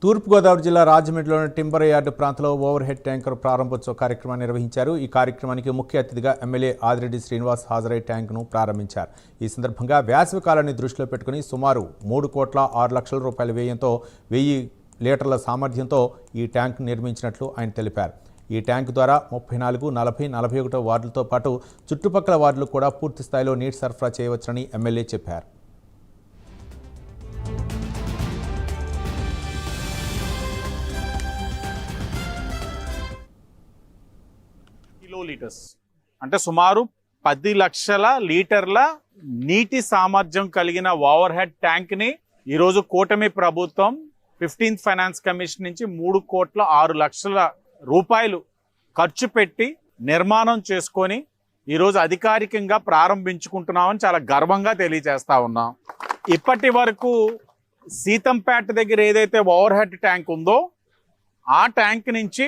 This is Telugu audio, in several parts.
తూర్పుగోదావరి జిల్లా రాజమండ్రిలోని టింబర్ యార్డు ప్రాంతంలో ఓవర్ హెడ్ ట్యాంకర్ ప్రారంభోత్సవ కార్యక్రమాన్ని నిర్వహించారు. ఈ కార్యక్రమానికి ముఖ్య అతిథిగా ఎమ్మెల్యే ఆదిరెడ్డి శ్రీనివాస్ హాజరై ట్యాంకును ప్రారంభించారు. ఈ సందర్భంగా వేసవి కాలాన్ని దృష్టిలో పెట్టుకుని సుమారు 3,06,00,000 రూపాయల వ్యయంతో 1000 లీటర్ల సామర్థ్యంతో ఈ ట్యాంకు నిర్మించినట్లు ఆయన తెలిపారు. ఈ ట్యాంకు ద్వారా 34, 40, 41 వార్డులతో పాటు చుట్టుపక్కల వార్డులు కూడా పూర్తి స్థాయిలో నీటి సరఫరా చేయవచ్చునని ఎమ్మెల్యే చెప్పారు. లీటర్స్ అంటే సుమారు 10 లక్షల లీటర్ల నీటి సామర్థ్యం కలిగిన ఓవర్ హెడ్ ట్యాంక్ ని ఈరోజు కూటమి ప్రభుత్వం 15th ఫైనాన్స్ కమిషన్ నుంచి 3,06,00,000 రూపాయలు ఖర్చు పెట్టి నిర్మాణం చేసుకొని ఈరోజు అధికారికంగా ప్రారంభించుకుంటున్నామని చాలా గర్వంగా తెలియజేస్తా ఉన్నాం. ఇప్పటి వరకు సీతంపేట దగ్గర ఏదైతే ఓవర్ హెడ్ ట్యాంక్ ఉందో ఆ ట్యాంక్ నుంచి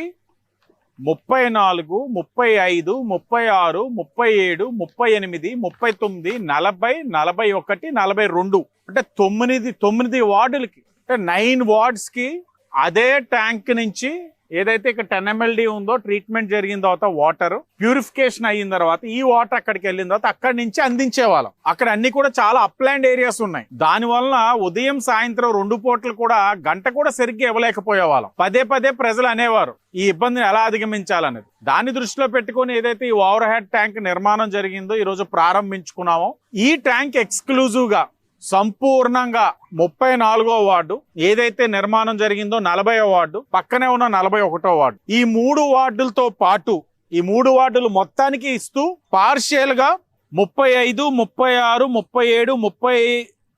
34, 35, 36, 37, 38, 39, 40, 41, 42 అంటే 9 వార్డులకి అంటే 9 వార్డ్స్ కి అదే ట్యాంక్ నుంచి ఏదైతే ఇక్కడ 10 MLD ఉందో ట్రీట్మెంట్ జరిగిన తర్వాత వాటర్ ప్యూరిఫికేషన్ అయిన తర్వాత ఈ వాటర్ అక్కడికి వెళ్ళిన తర్వాత అక్కడి నుంచి అందించేవాళ్ళం. అక్కడ అన్ని కూడా చాలా అప్లాండ్ ఏరియాస్ ఉన్నాయి. దాని వలన ఉదయం సాయంత్రం 2 పూటలు కూడా గంట కూడా సరిగ్గా ఇవ్వలేకపోయేవాళ్ళం. పదే ప్రజలు అనేవారు ఈ ఇబ్బందిని ఎలా అధిగమించాలనేది. దాన్ని దృష్టిలో పెట్టుకుని ఏదైతే ఈ ఓవర్ హెడ్ ట్యాంక్ నిర్మాణం జరిగిందో ఈ రోజు ప్రారంభించుకున్నామో ఈ ట్యాంక్ ఎక్స్క్లూజివ్ గా సంపూర్ణంగా 34వ వార్డు ఏదైతే నిర్మాణం జరిగిందో 40వ వార్డు పక్కనే ఉన్న 41వ వార్డు ఈ 3 వార్డులతో పాటు ఈ 3 వార్డులు మొత్తానికి ఇస్తూ పార్షియల్ గా 35, 36, 37,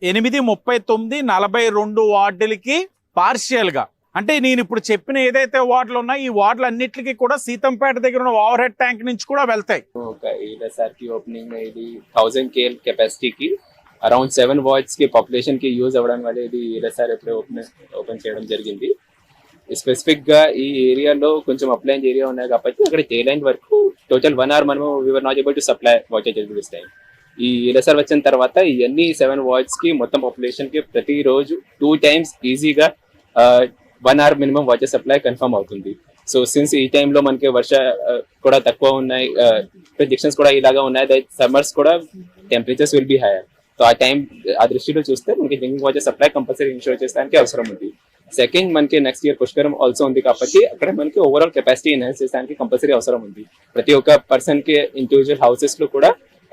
38, 39, 42 వార్డులకి పార్షియల్ గా అంటే నేను ఇప్పుడు చెప్పిన ఏదైతే వార్డులు ఉన్నాయి ఈ వార్డులు అన్నిటికీ కూడా సీతంపేట దగ్గర ఉన్న ఓవర్ హెడ్ ట్యాంక్ నుంచి కూడా వెళ్తాయి. ఓపెనింగ్ ఇది 1000 KL కెపాసిటీకి అరౌండ్ 7 వార్డ్స్ కి పాపులేషన్ కి యూజ్ అవ్వడం వల్ల ఇది ఈసారి ఎప్పుడే ఓపెన్ చేయడం జరిగింది. స్పెసిఫిక్ గా ఈ ఏరియాలో కొంచెం అప్లైన్ ఏరియా ఉన్నాయి కాబట్టి అక్కడ డే లైన్ వరకు టోటల్ 1 hour మనము we are not able to supply water this time. ఈ ఈసారి వచ్చిన తర్వాత ఇవన్నీ 7 వార్డ్స్ కి మొత్తం పాపులేషన్ కి ప్రతిరోజు 2 times ఈజీగా 1 hour minimum water supply confirm అవుతుంది. సో సిన్స్ ఈ టైంలో మనకి వర్ష కూడా తక్కువ ఉన్నాయి, ప్రిడిక్షన్స్ కూడా ఇలాగా ఉన్నాయి, సమ్మర్స్ కూడా temperatures will be higher. So ఆ దృష్టిలో చూస్తే మనకి drinking water supply compulsory ensure చేసడానికి అవసరం ఉంది. సెకండ్ మనకి నెక్స్ట్ ఇయర్ పుష్కరం ఆల్సో ఉంది కాబట్టి అక్కడ మనకి ఓవరాల్ కెపాసిటీ ఎన్హాన్స్ చేసడానికి కంపల్సరీ అవసరం ఉంది. ప్రతి ఒక్క పర్సన్ కి ఇండివిజువల్ హౌసెస్ లో కూడా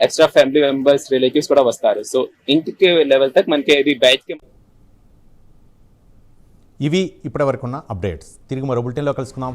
ఎక్స్ట్రా ఫ్యామిలీ మెంబర్స్ రిలేటివ్స్ కూడా వస్తారు. సో ఇంటికి లెవెల్ తక్ మనకి ఇది బయటకి. ఇవి ఇప్పటి వరకున్న అప్డేట్స్. తిరిగి మరో బులెటిన్లో కలుసుకుందాం.